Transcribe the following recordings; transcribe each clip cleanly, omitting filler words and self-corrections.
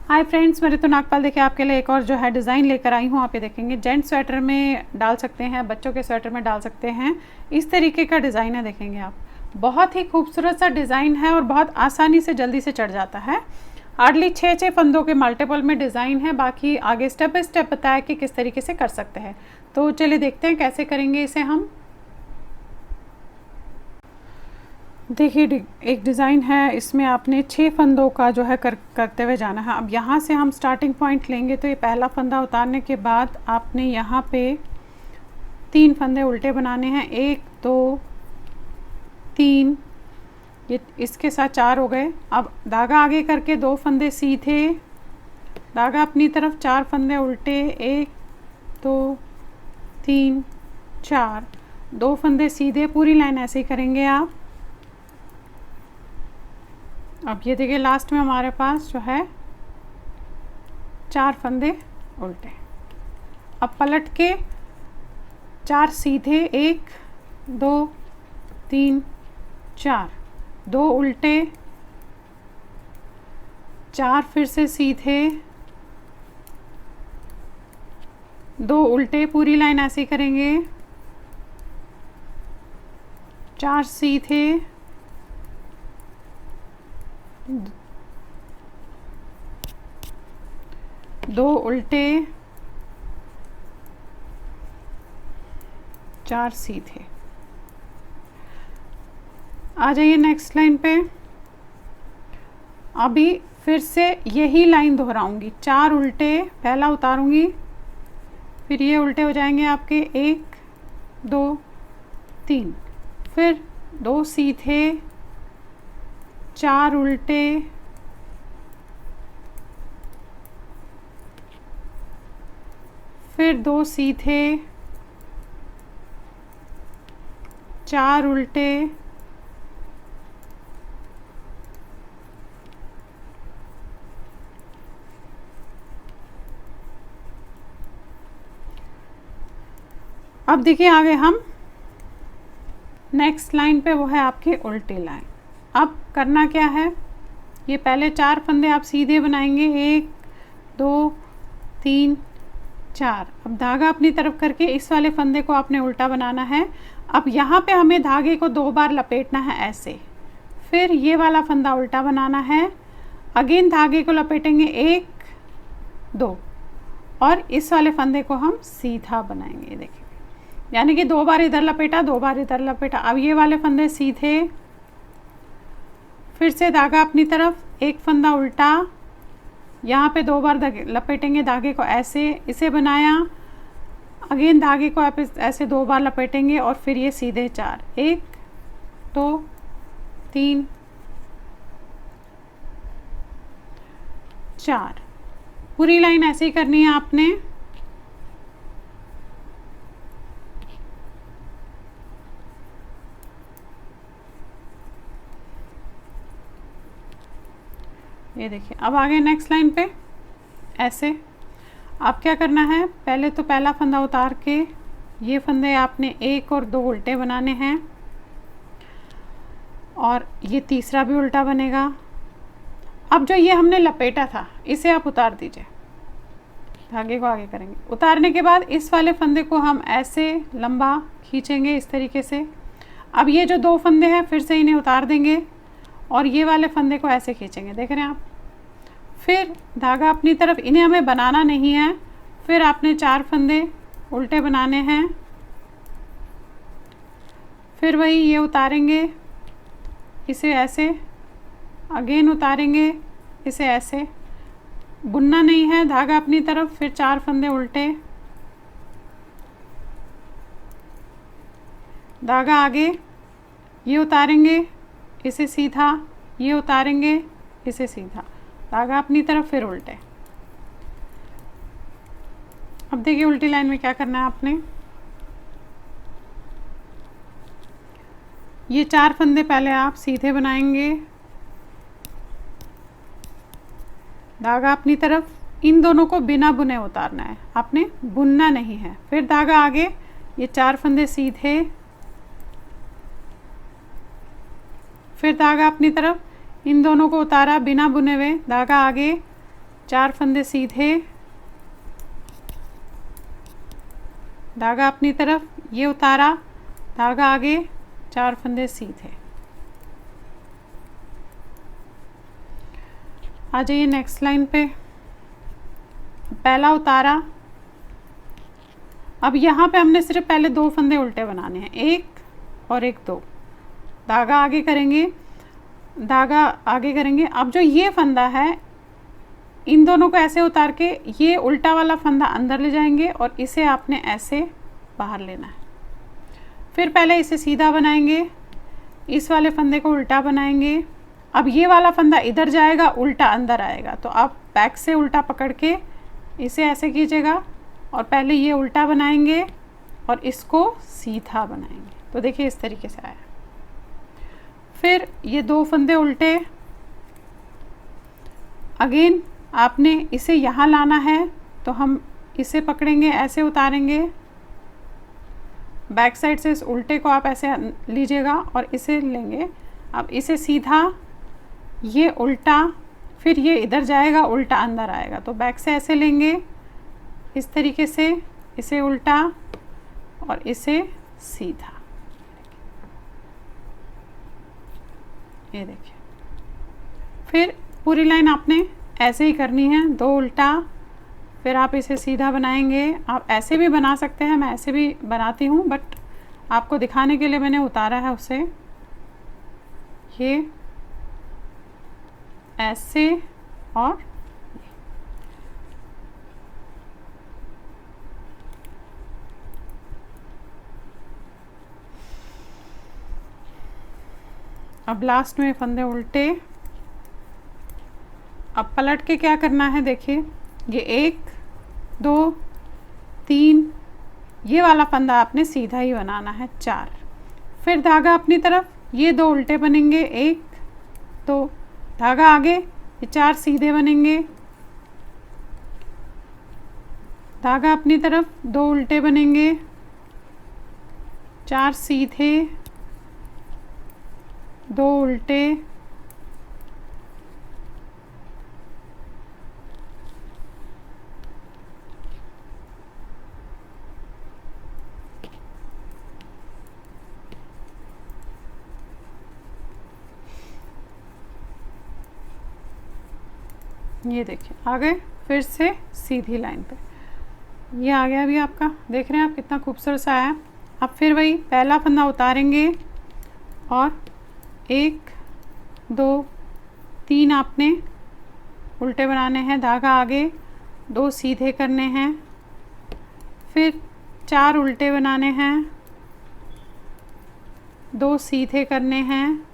Hi friends, मेरे तो नागपाल देखिए आपके लिए एक और जो है डिज़ाइन लेकर आई हूँ। आप ये देखेंगे जेंट्स स्वेटर में डाल सकते हैं, बच्चों के स्वेटर में डाल सकते हैं। इस तरीके का डिज़ाइन है, देखेंगे आप। बहुत ही खूबसूरत सा डिज़ाइन है और बहुत आसानी से जल्दी से चढ़ जाता है। हार्डली 6 फंदों के मल्टीपल में डिज़ाइन है। बाकी आगे स्टेप बाय स्टेप बताया कि किस तरीके से कर सकते हैं। तो चलिए देखते हैं कैसे करेंगे इसे हम। देखिए एक डिज़ाइन है, इसमें आपने 6 फंदों का जो है करते हुए जाना है। अब यहाँ से हम स्टार्टिंग पॉइंट लेंगे तो ये पहला फंदा उतारने के बाद आपने यहाँ पे 3 फंदे उल्टे बनाने हैं। 1 2 3, ये इसके साथ 4 हो गए। अब धागा आगे करके 2 फंदे सीधे, धागा अपनी तरफ, 4 फंदे उल्टे, 1 2 3 4, 2 फंदे सीधे, पूरी लाइन ऐसे ही करेंगे आप। अब ये देखिए लास्ट में हमारे पास जो है 4 फंदे उल्टे। अब पलट के 4 सीधे, 1 2 3 4, 2 उल्टे, 4 फिर से सीधे, 2 उल्टे, पूरी लाइन ऐसे ही करेंगे। 4 सीधे, 2 उल्टे, 4 सीधे। आ जाइए नेक्स्ट लाइन पे। अभी फिर से यही लाइन दोहराऊंगी। 4 उल्टे, पहला उतारूंगी, फिर ये उल्टे हो जाएंगे आपके, 1 2 3, फिर 2 सीधे, 4 उल्टे, 2 सीधे, 4 उल्टे, 'अब देखिए आगे हम नेक्स्ट लाइन पे, वो है आपकी उल्टी लाइन। अब करना क्या है, ये पहले 4 फंदे आप सीधे बनाएंगे, 1 2 3 4। अब धागा अपनी तरफ करके इस वाले फंदे को आपने उल्टा बनाना है। अब यहाँ पे हमें धागे को 2 बार लपेटना है ऐसे, फिर ये वाला फंदा उल्टा बनाना है, अगेन धागे को लपेटेंगे 1 2, और इस वाले फंदे को हम सीधा बनाएंगे। देखिए, यानी कि 2 बार इधर लपेटा, 2 बार इधर लपेटा। अब ये वाले फंदे सीधे, फिर से धागा अपनी तरफ, एक फंदा उल्टा, यहाँ पे 2 बार लपेटेंगे धागे को ऐसे, इसे बनाया, अगेन धागे को आप ऐसे 2 बार लपेटेंगे और फिर ये सीधे 4, 1 2 3 4, पूरी लाइन ऐसे ही करनी है आपने। ये देखिए, अब आगे नेक्स्ट लाइन पे ऐसे। आप क्या करना है, पहले तो पहला फंदा उतार के ये फंदे आपने 1 और 2 उल्टे बनाने हैं, और ये तीसरा भी उल्टा बनेगा। अब जो ये हमने लपेटा था इसे आप उतार दीजिए, धागे को आगे करेंगे। उतारने के बाद इस वाले फंदे को हम ऐसे लंबा खींचेंगे इस तरीके से। अब ये जो 2 फंदे हैं फिर से इन्हें उतार देंगे और ये वाले फंदे को ऐसे खींचेंगे, देख रहे हैं आप। फिर धागा अपनी तरफ, इन्हें हमें बनाना नहीं है। फिर आपने 4 फंदे उल्टे बनाने हैं, फिर वही ये उतारेंगे, इसे ऐसे, अगेन उतारेंगे, इसे ऐसे। बुनना नहीं है, धागा अपनी तरफ, फिर 4 फंदे उल्टे, धागा आगे, ये उतारेंगे, इसे सीधा, ये उतारेंगे, इसे सीधा, धागा अपनी तरफ, फिर उल्टे। अब देखिए उल्टी लाइन में क्या करना है आपने, ये 4 फंदे पहले आप सीधे बनाएंगे, धागा अपनी तरफ, इन दोनों को बिना बुने उतारना है, आपने बुनना नहीं है। फिर धागा आगे, ये 4 फंदे सीधे, फिर धागा अपनी तरफ, इन दोनों को उतारा बिना बुने हुए, धागा आगे, 4 फंदे सीधे, धागा अपनी तरफ, ये उतारा, धागा आगे, 4 फंदे सीधे। आ जाइए नेक्स्ट लाइन पे। पहला उतारा, अब यहाँ पे हमने सिर्फ पहले 2 फंदे उल्टे बनाने हैं, 1 और 1 2, धागा आगे करेंगे, धागा आगे करेंगे। अब जो ये फंदा है, इन दोनों को ऐसे उतार के ये उल्टा वाला फंदा अंदर ले जाएंगे और इसे आपने ऐसे बाहर लेना है। फिर पहले इसे सीधा बनाएंगे, इस वाले फंदे को उल्टा बनाएंगे। अब ये वाला फंदा इधर जाएगा, उल्टा अंदर आएगा, तो आप बैक से उल्टा पकड़ के इसे ऐसे कीजिएगा और पहले ये उल्टा बनाएंगे और इसको सीधा बनाएंगे। तो देखिए इस तरीके से आया। फिर ये 2 फंदे उल्टे, अगेन आपने इसे यहाँ लाना है, तो हम इसे पकड़ेंगे, ऐसे उतारेंगे, बैक साइड से इस उल्टे को आप ऐसे लीजिएगा और इसे लेंगे। अब इसे सीधा, ये उल्टा, फिर ये इधर जाएगा, उल्टा अंदर आएगा, तो बैक से ऐसे लेंगे इस तरीके से, इसे उल्टा और इसे सीधा। ये देखिए, फिर पूरी लाइन आपने ऐसे ही करनी है, 2 उल्टा, फिर आप इसे सीधा बनाएंगे। आप ऐसे भी बना सकते हैं, मैं ऐसे भी बनाती हूँ, बट आपको दिखाने के लिए मैंने उतारा है उसे। ये ऐसे और अब लास्ट में फंदे उल्टे। अब पलट के क्या करना है, देखिए ये 1 2 3, ये वाला फंदा आपने सीधा ही बनाना है, 4। फिर धागा अपनी तरफ, ये 2 उल्टे बनेंगे, 1 2, धागा आगे, ये 4 सीधे बनेंगे, धागा अपनी तरफ, 2 उल्टे बनेंगे, 4 सीधे, 2 उल्टे, ये देखिए आ गए फिर से सीधी लाइन पे। ये आ गया अभी आपका, देख रहे हैं आप कितना खूबसूरत सा आया। अब फिर वही पहला फंदा उतारेंगे और 1 2 3 आपने उल्टे बनाने हैं, धागा आगे, 2 सीधे करने हैं, फिर 4 उल्टे बनाने हैं, 2 सीधे करने हैं,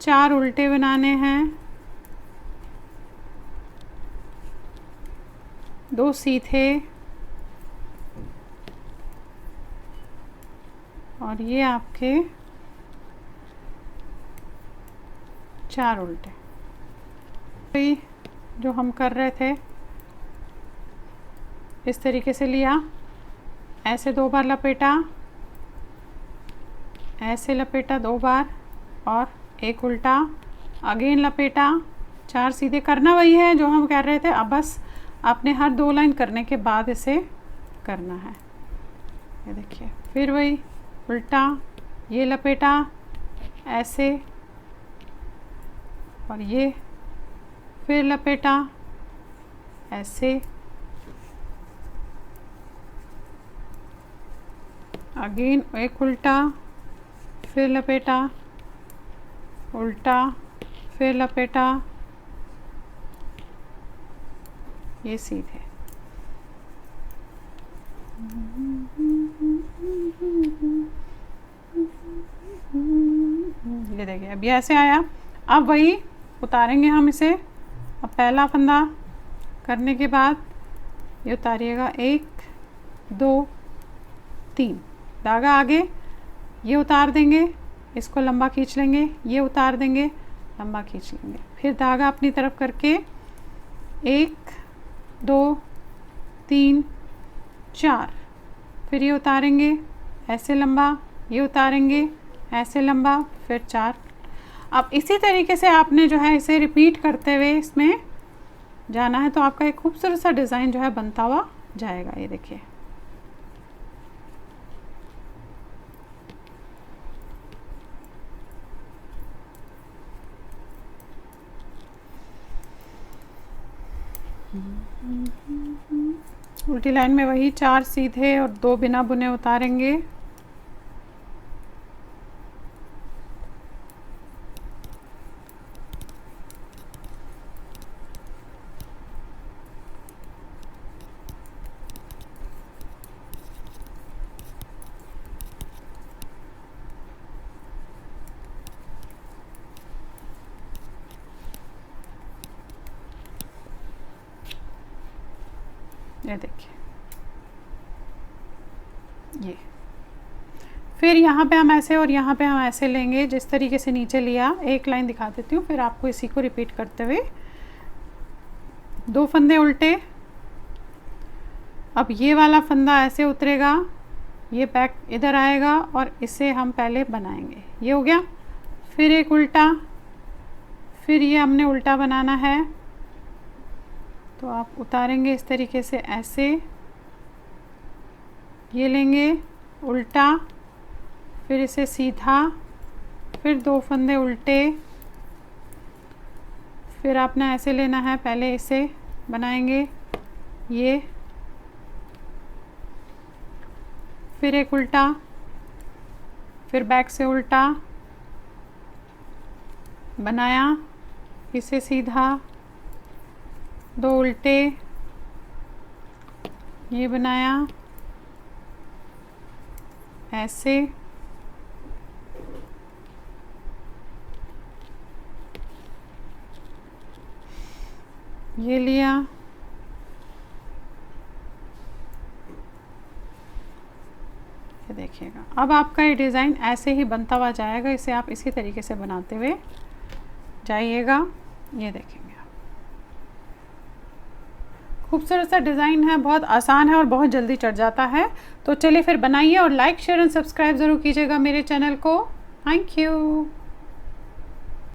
4 उल्टे बनाने हैं, 2 सीधे और ये आपके 4 उल्टे। जो हम कर रहे थे इस तरीके से लिया, ऐसे 2 बार लपेटा, ऐसे लपेटा 2 बार और 1 उल्टा, अगेन लपेटा, 4 सीधे। करना वही है जो हम कर रहे थे, अब बस आपने हर 2 लाइन करने के बाद इसे करना है। ये देखिए फिर वही उल्टा, ये लपेटा ऐसे और ये फिर लपेटा ऐसे, अगेन 1 उल्टा, फिर लपेटा, उल्टा, फिर लपेटा, ये सीधे। ये देखिए अब ये ऐसे आया। अब वही उतारेंगे हम इसे। अब पहला फंदा करने के बाद ये उतारिएगा, 1 2 3, धागा आगे, ये उतार देंगे, इसको लंबा खींच लेंगे, ये उतार देंगे, लंबा खींच लेंगे, फिर धागा अपनी तरफ करके 1 2 3 4, फिर ये उतारेंगे ऐसे लंबा, ये उतारेंगे ऐसे लंबा, फिर 4। अब इसी तरीके से आपने जो है इसे रिपीट करते हुए इसमें जाना है, तो आपका एक खूबसूरत सा डिज़ाइन जो है बनता हुआ जाएगा। ये देखिए, उल्टी लाइन में वही 4 सीधे और 2 बिना बुने उतारेंगे। ये देखिए, ये फिर यहाँ पे हम ऐसे और यहाँ पे हम ऐसे लेंगे, जिस तरीके से नीचे लिया। एक लाइन दिखा देती हूँ, फिर आपको इसी को रिपीट करते हुए 2 फंदे उल्टे। अब ये वाला फंदा ऐसे उतरेगा, ये बैक इधर आएगा और इसे हम पहले बनाएंगे। ये हो गया। फिर एक उल्टा, फिर ये हमने उल्टा बनाना है, तो आप उतारेंगे इस तरीके से ऐसे, ये लेंगे उल्टा, फिर इसे सीधा, फिर 2 फंदे उल्टे, फिर आपने ऐसे लेना है, पहले इसे बनाएंगे, ये, फिर एक उल्टा, फिर बैक से उल्टा बनाया, इसे सीधा, 2 उल्टे, ये बनाया ऐसे, ये लिया, ये देखिएगा। अब आपका ये डिज़ाइन ऐसे ही बनता हुआ जाएगा। इसे आप इसी तरीके से बनाते हुए जाइएगा। ये देखेंगे आप, खूबसूरत सा डिज़ाइन है, बहुत आसान है और बहुत जल्दी चढ़ जाता है। तो चलिए फिर बनाइए और लाइक शेयर एंड सब्सक्राइब ज़रूर कीजिएगा मेरे चैनल को। Thank you.